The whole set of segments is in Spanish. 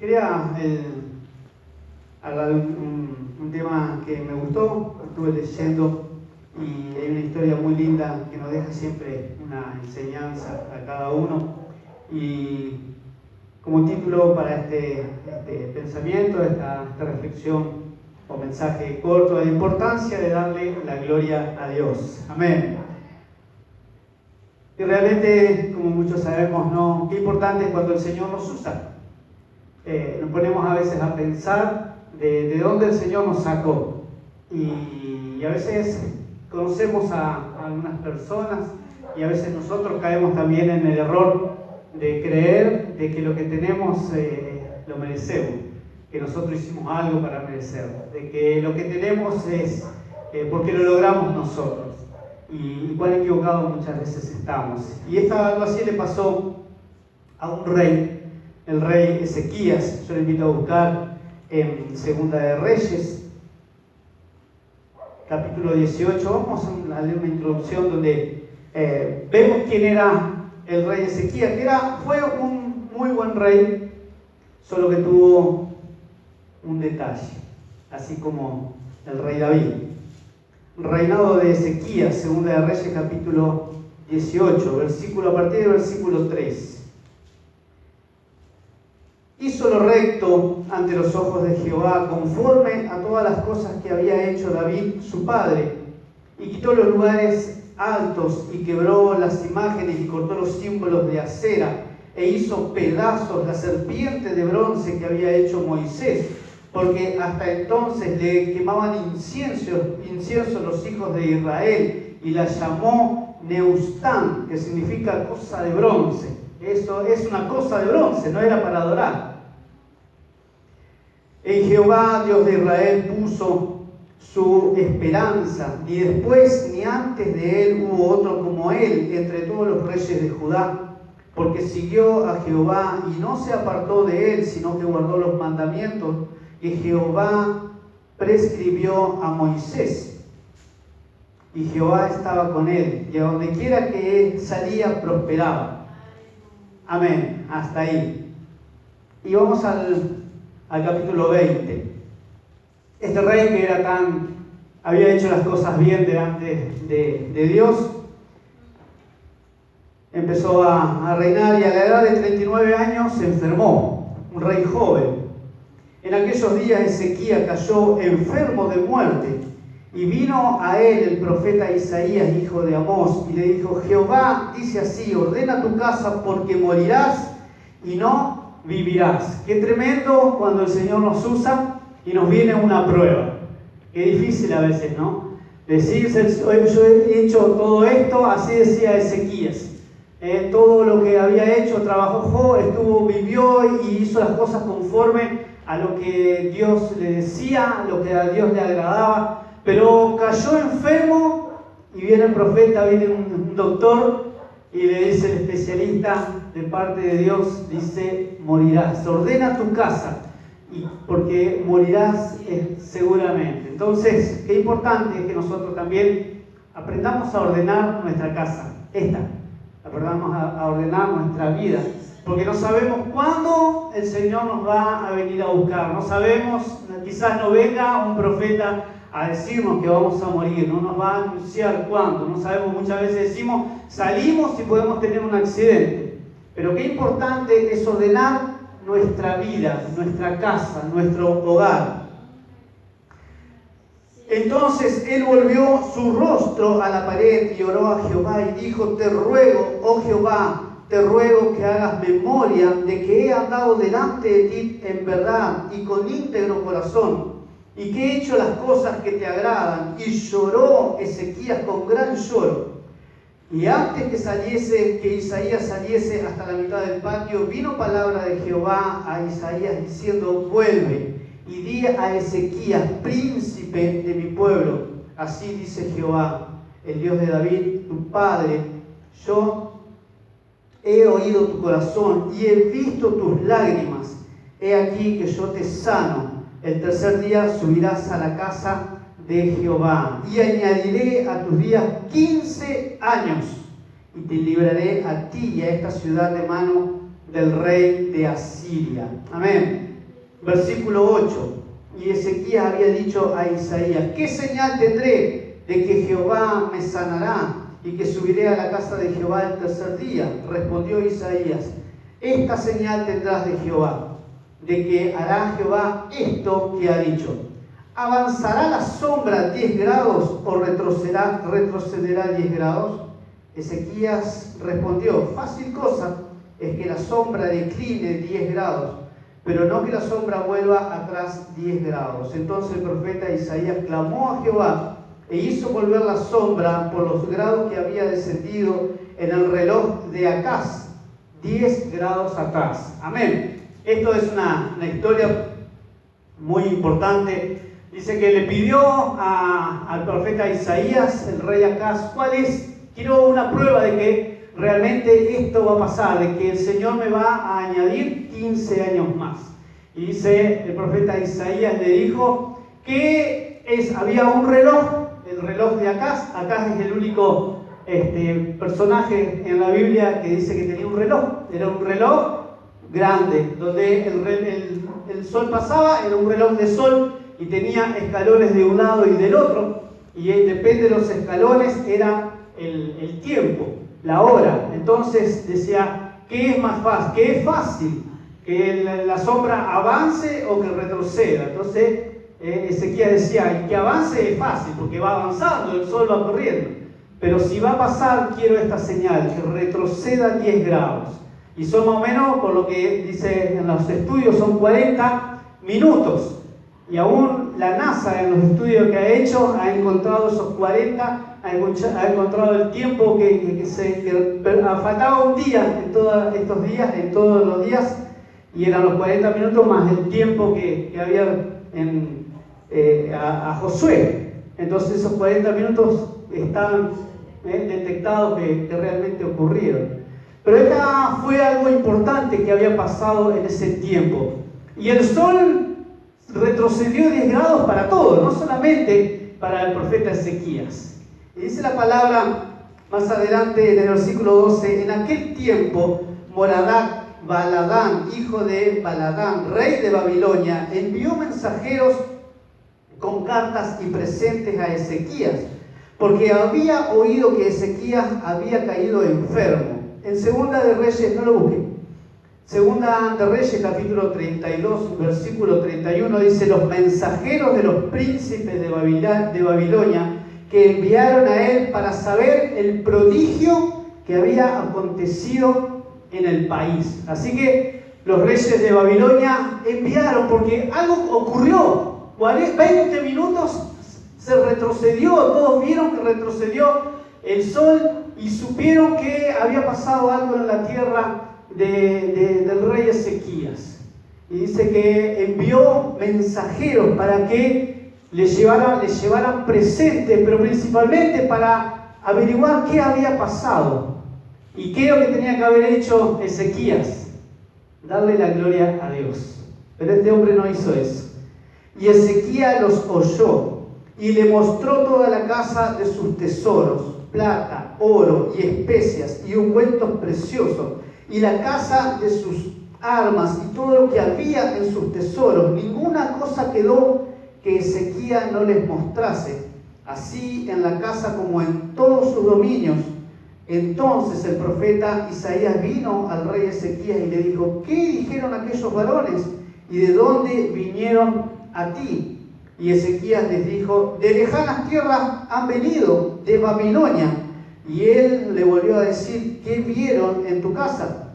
Quería hablar de un tema que me gustó, estuve leyendo y hay una historia muy linda que nos deja siempre una enseñanza a cada uno. Y como título para este pensamiento, esta reflexión o mensaje corto, la importancia de darle la gloria a Dios. Amén. Y realmente, como muchos sabemos, ¿no? Qué importante es cuando el Señor nos usa. Nos ponemos a veces a pensar de dónde el Señor nos sacó. Y a veces conocemos a algunas personas y a veces nosotros caemos también en el error de creer de que lo que tenemos lo merecemos, que nosotros hicimos algo para merecerlo, de que lo que tenemos es porque lo logramos nosotros. Y cuán equivocados muchas veces estamos. Y algo así le pasó a un rey, el rey Ezequías. Yo le invito a buscar en Segunda de Reyes, capítulo 18. Vamos a leer una introducción donde vemos quién era el rey Ezequías, que fue un muy buen rey, solo que tuvo un detalle, así como el rey David. Reinado de Ezequías, Segunda de Reyes, capítulo 18, a partir del versículo 3. Hizo lo recto ante los ojos de Jehová, conforme a todas las cosas que había hecho David su padre, y quitó los lugares altos, y quebró las imágenes, y cortó los símbolos de acera, e hizo pedazos la serpiente de bronce que había hecho Moisés, porque hasta entonces le quemaban incienso los hijos de Israel, y la llamó Neustán, que significa cosa de bronce. Eso es una cosa de bronce, no era para adorar. En Jehová, Dios de Israel, puso su esperanza, ni después ni antes de él hubo otro como él entre todos los reyes de Judá, porque siguió a Jehová y no se apartó de él, sino que guardó los mandamientos que Jehová prescribió a Moisés. Y Jehová estaba con él, y a donde quiera que él salía, prosperaba. Amén, hasta ahí. Y vamos al capítulo 20. Este rey que había hecho las cosas bien delante de Dios, empezó a reinar, y a la edad de 39 años se enfermó, un rey joven. En aquellos días Ezequías cayó enfermo de muerte, y vino a él el profeta Isaías, hijo de Amós, y le dijo: Jehová dice así: ordena tu casa, porque morirás y no vivirás. Qué tremendo cuando el Señor nos usa y nos viene una prueba. Qué difícil a veces, ¿no? Decir, yo he hecho todo esto, así decía Ezequías. Todo lo que había hecho, trabajó, vivió y hizo las cosas conforme a lo que Dios le decía, lo que a Dios le agradaba, pero cayó enfermo y viene el profeta, viene un doctor y le dice el especialista de parte de Dios, dice: morirás, ordena tu casa, porque morirás seguramente. Entonces, qué importante es que nosotros también aprendamos a ordenar nuestra casa, aprendamos a ordenar nuestra vida, porque no sabemos cuándo el Señor nos va a venir a buscar. No sabemos, quizás no venga un profeta a decirnos que vamos a morir, no nos va a anunciar cuándo. No sabemos, muchas veces decimos, salimos y podemos tener un accidente. Pero qué importante es ordenar nuestra vida, nuestra casa, nuestro hogar. Entonces él volvió su rostro a la pared y oró a Jehová y dijo: te ruego, oh Jehová, te ruego que hagas memoria de que he andado delante de ti en verdad y con íntegro corazón, y que he hecho las cosas que te agradan. Y lloró Ezequías con gran lloro. Y antes que Isaías saliese hasta la mitad del patio, vino palabra de Jehová a Isaías diciendo: vuelve y di a Ezequías, príncipe de mi pueblo: así dice Jehová, el Dios de David, tu padre: yo he oído tu corazón y he visto tus lágrimas. He aquí que yo te sano. El tercer día subirás a la casa de Jehová, y añadiré a tus días 15 años, y te libraré a ti y a esta ciudad de mano del rey de Asiria. Amén. Versículo 8. Y Ezequías había dicho a Isaías: ¿qué señal tendré de que Jehová me sanará y que subiré a la casa de Jehová el tercer día? Respondió Isaías: esta señal tendrás de Jehová, de que hará Jehová esto que ha dicho. ¿Avanzará la sombra 10 grados o retrocederá 10 grados? Ezequías respondió: fácil cosa es que la sombra decline 10 grados, pero no que la sombra vuelva atrás 10 grados. Entonces el profeta Isaías clamó a Jehová e hizo volver la sombra por los grados que había descendido en el reloj de Acaz, 10 grados atrás. Amén. Esto es una historia muy importante. Dice que le pidió al profeta Isaías, el rey Acaz, quiero una prueba de que realmente esto va a pasar, de que el Señor me va a añadir 15 años más. Y dice el profeta Isaías, le dijo que había un reloj, el reloj de Acaz. Acaz es el único personaje en la Biblia que dice que tenía un reloj. Era un reloj grande, donde el sol pasaba, era un reloj de sol y tenía escalones de un lado y del otro, y depende de los escalones era el tiempo, la hora. Entonces decía, ¿qué es más fácil? ¿Qué es fácil? ¿Que la sombra avance o que retroceda? Entonces Ezequías decía, que avance es fácil, porque va avanzando, el sol va corriendo. Pero si va a pasar, quiero esta señal, que retroceda 10 grados. Y son más o menos, por lo que dice en los estudios, son 40 minutos. Y aún la NASA, en los estudios que ha hecho, ha encontrado esos 40, ha encontrado el tiempo que faltaba un día en todos estos días, en todos los días, y eran los 40 minutos más el tiempo que había a Josué. Entonces esos 40 minutos estaban detectados que realmente ocurrieron. Pero esta fue algo importante que había pasado en ese tiempo. Y el sol retrocedió 10 grados para todos, no solamente para el profeta Ezequías. Y dice la palabra más adelante en el versículo 12: en aquel tiempo Moradac Baladán, hijo de Baladán, rey de Babilonia, envió mensajeros con cartas y presentes a Ezequías, porque había oído que Ezequías había caído enfermo. En Segunda de Reyes, no lo busquen, Segunda de Reyes, capítulo 32, versículo 31, dice: los mensajeros de los príncipes de Babilonia que enviaron a él para saber el prodigio que había acontecido en el país. Así que los reyes de Babilonia enviaron, porque algo ocurrió. 20 minutos se retrocedió, todos vieron que retrocedió el sol y supieron que había pasado algo en la tierra del rey Ezequías. Y dice que envió mensajeros para que le llevaran presentes, pero principalmente para averiguar qué había pasado. ¿Y qué es lo que tenía que haber hecho Ezequías? Darle la gloria a Dios. Pero este hombre no hizo eso. Y Ezequías los oyó y le mostró toda la casa de sus tesoros, plata, oro y especias y ungüentos preciosos, y la casa de sus armas y todo lo que había en sus tesoros. Ninguna cosa quedó que Ezequías no les mostrase, así en la casa como en todos sus dominios. Entonces el profeta Isaías vino al rey Ezequías y le dijo: ¿qué dijeron aquellos varones? ¿Y de dónde vinieron a ti? Y Ezequías les dijo: de lejanas tierras han venido, de Babilonia. Y él le volvió a decir: ¿qué vieron en tu casa?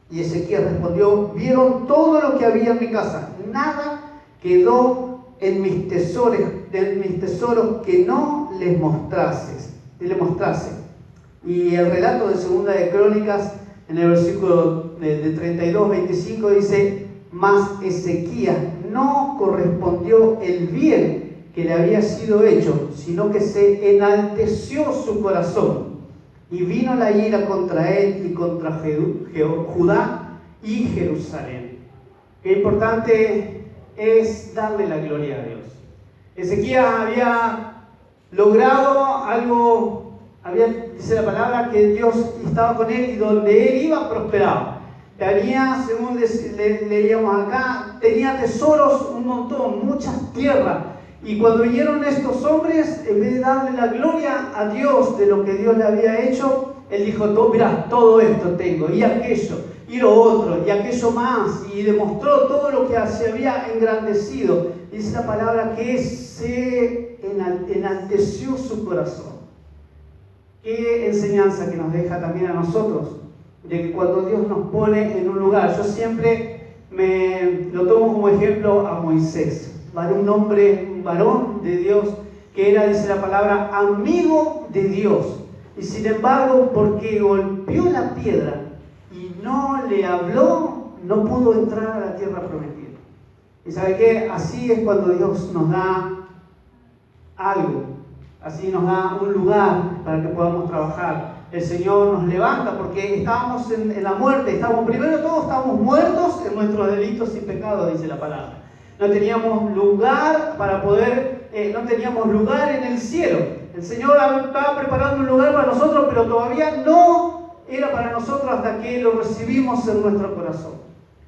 Y Ezequías respondió: vieron todo lo que había en mi casa, nada quedó en mis tesoros que no les mostrase. Y el relato de Segunda de Crónicas, en el versículo de 32-25, dice: mas Ezequías no correspondió el bien que le había sido hecho, sino que se enalteció su corazón, y vino la ira contra él y contra Judá y Jerusalén. Qué importante es darle la gloria a Dios. Ezequías había logrado algo, dice la palabra, que Dios estaba con él y donde él iba prosperaba. Tenía, según leíamos acá, tenía tesoros un montón, muchas tierras. Y cuando vinieron estos hombres, en vez de darle la gloria a Dios de lo que Dios le había hecho, él dijo, mirá, todo esto tengo, y aquello, y lo otro, y aquello más, y demostró todo lo que se había engrandecido. Dice la palabra que se enalteció su corazón. Qué enseñanza que nos deja también a nosotros, de que cuando Dios nos pone en un lugar, yo siempre lo tomo como ejemplo a Moisés, un varón de Dios, que era, dice la palabra, amigo de Dios. Y sin embargo, porque golpeó la piedra y no le habló, no pudo entrar a la tierra prometida. ¿Y sabe qué? Así es cuando Dios nos da algo, así nos da un lugar para que podamos trabajar. El Señor nos levanta porque estábamos en la muerte, primero de todo estábamos muertos en nuestros delitos y pecados, dice la palabra. No teníamos lugar para poder, no teníamos lugar en el cielo. El Señor estaba preparando un lugar para nosotros, pero todavía no era para nosotros hasta que lo recibimos en nuestro corazón.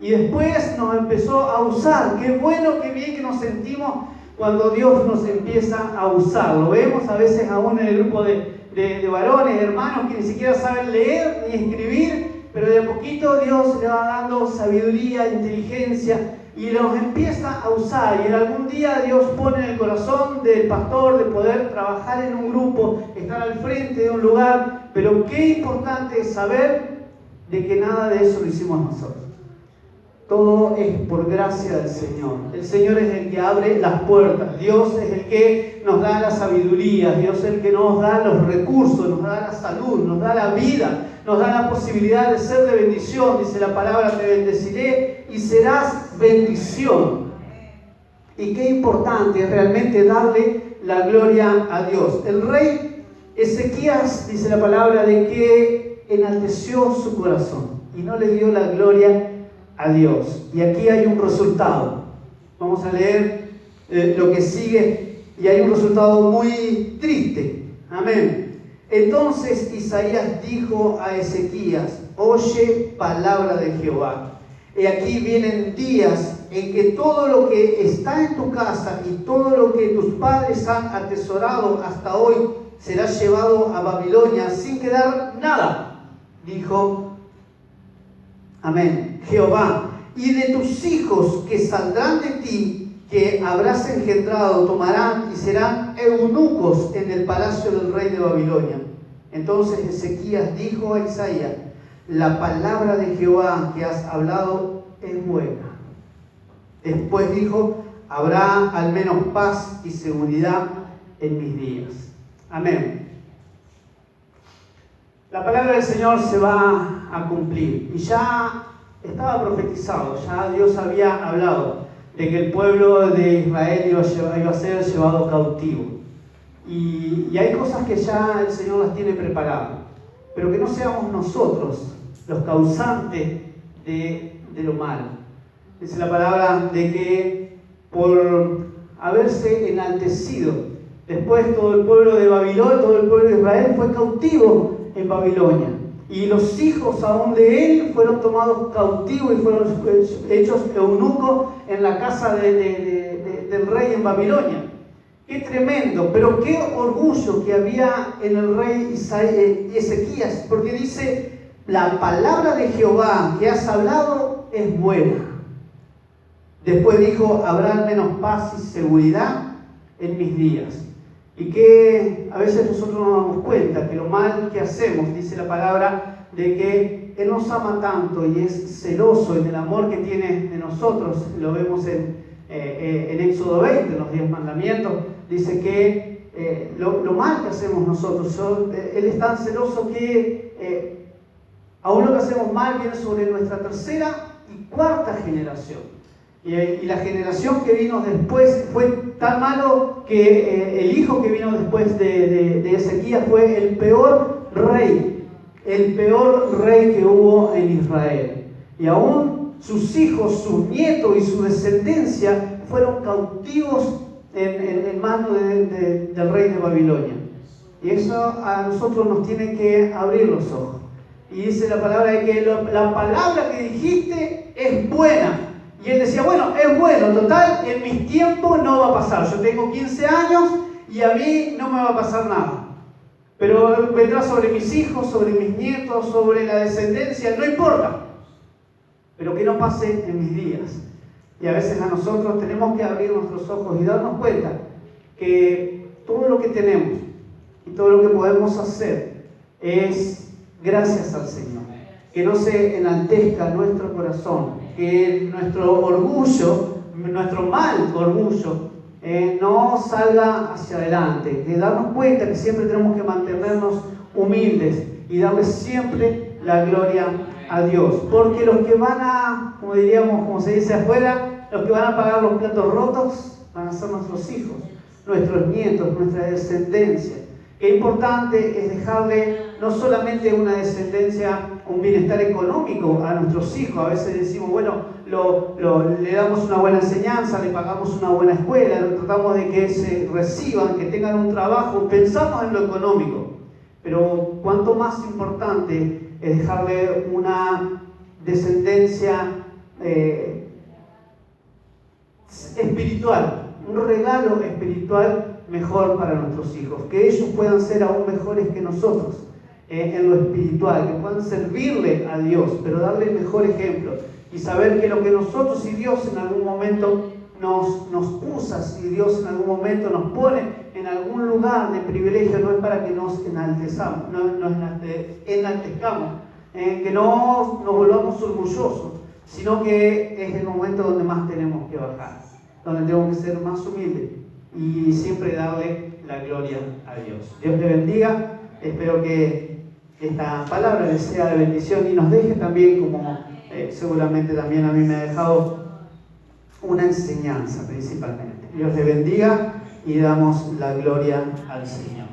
Y después nos empezó a usar. Qué bueno, qué bien que nos sentimos cuando Dios nos empieza a usar. Lo vemos a veces aún en el grupo de varones, hermanos que ni siquiera saben leer ni escribir, pero de a poquito Dios le va dando sabiduría, inteligencia, y los empieza a usar. Y en algún día Dios pone en el corazón del pastor de poder trabajar en un grupo, estar al frente de un lugar. Pero qué importante es saber de que nada de eso lo hicimos nosotros. Todo es por gracia del Señor. El Señor es el que abre las puertas. Dios es el que nos da la sabiduría. Dios es el que nos da los recursos, nos da la salud, nos da la vida, nos da la posibilidad de ser de bendición. Dice la palabra, te bendeciré y serás bendición. Y qué importante es realmente darle la gloria a Dios. El rey Ezequías, dice la palabra, de que enalteció su corazón y no le dio la gloria a Dios. Y aquí hay un resultado. Vamos a leer lo que sigue, y hay un resultado muy triste. Amén. Entonces Isaías dijo a Ezequías, oye palabra de Jehová. Y aquí vienen días en que todo lo que está en tu casa y todo lo que tus padres han atesorado hasta hoy será llevado a Babilonia sin quedar nada, dijo, amén, Jehová. Y de tus hijos que saldrán de ti, que habrás engendrado, tomarán y serán eunucos en el palacio del rey de Babilonia. Entonces Ezequías dijo a Isaías, la palabra de Jehová que has hablado es buena. Después dijo, habrá al menos paz y seguridad en mis días. Amén. La palabra del Señor se va a cumplir. Y ya estaba profetizado, ya Dios había hablado de que el pueblo de Israel iba a ser llevado cautivo. Y hay cosas que ya el Señor las tiene preparadas, pero que no seamos nosotros los causantes de lo malo. Dice la palabra de que por haberse enaltecido, después todo el pueblo de Babilonia, todo el pueblo de Israel fue cautivo en Babilonia. Y los hijos aún de él fueron tomados cautivos y fueron hechos eunucos en la casa del rey en Babilonia. Qué tremendo, pero qué orgullo que había en el rey Ezequías, porque dice, la palabra de Jehová que has hablado es buena. Después dijo, habrá al menos paz y seguridad en mis días. Y que a veces nosotros nos damos cuenta que lo mal que hacemos, dice la palabra, de que Él nos ama tanto y es celoso en el amor que tiene de nosotros. Lo vemos en Éxodo 20, en los 10 mandamientos. Dice que lo mal que hacemos nosotros, Él es tan celoso que aún lo que hacemos mal viene sobre nuestra tercera y cuarta generación. Y la generación que vino después fue tan malo que el hijo que vino después de Ezequías fue el peor rey que hubo en Israel. Y aún sus hijos, sus nietos y su descendencia fueron cautivos en manos del rey de Babilonia. Y eso a nosotros nos tiene que abrir los ojos. Y dice la palabra de que la palabra que dijiste es buena. Y él decía, bueno, es bueno, total, en mis tiempos no va a pasar. Yo tengo 15 años y a mí no me va a pasar nada. Pero vendrá sobre mis hijos, sobre mis nietos, sobre la descendencia, no importa. Pero que no pase en mis días. Y a veces a nosotros tenemos que abrir nuestros ojos y darnos cuenta que todo lo que tenemos y todo lo que podemos hacer es gracias al Señor. Que no se enaltezca nuestro corazón, que nuestro orgullo, nuestro mal orgullo, no salga hacia adelante. Que darnos cuenta que siempre tenemos que mantenernos humildes y darle siempre la gloria a Dios. Porque los que van a, como diríamos, como se dice afuera, los que van a pagar los platos rotos van a ser nuestros hijos, nuestros nietos, nuestra descendencia. Qué importante es dejarle no solamente una descendencia, un bienestar económico a nuestros hijos. A veces decimos, bueno, le damos una buena enseñanza, le pagamos una buena escuela, tratamos de que se reciban, que tengan un trabajo, pensamos en lo económico. Pero cuánto más importante es dejarle una descendencia espiritual, un regalo espiritual mejor para nuestros hijos, que ellos puedan ser aún mejores que nosotros en lo espiritual, que puedan servirle a Dios, pero darle el mejor ejemplo y saber que lo que nosotros y Dios en algún momento nos usa, si Dios en algún momento nos pone en algún lugar de privilegio, no es para que nos enaltezcamos, que no nos volvamos orgullosos, sino que es el momento donde más tenemos que bajar, donde tenemos que ser más humildes y siempre darle la gloria a Dios. Dios le bendiga. Espero que esta palabra les sea de bendición y nos deje también, como seguramente también a mí me ha dejado, una enseñanza principalmente. Dios le bendiga y damos la gloria al Señor.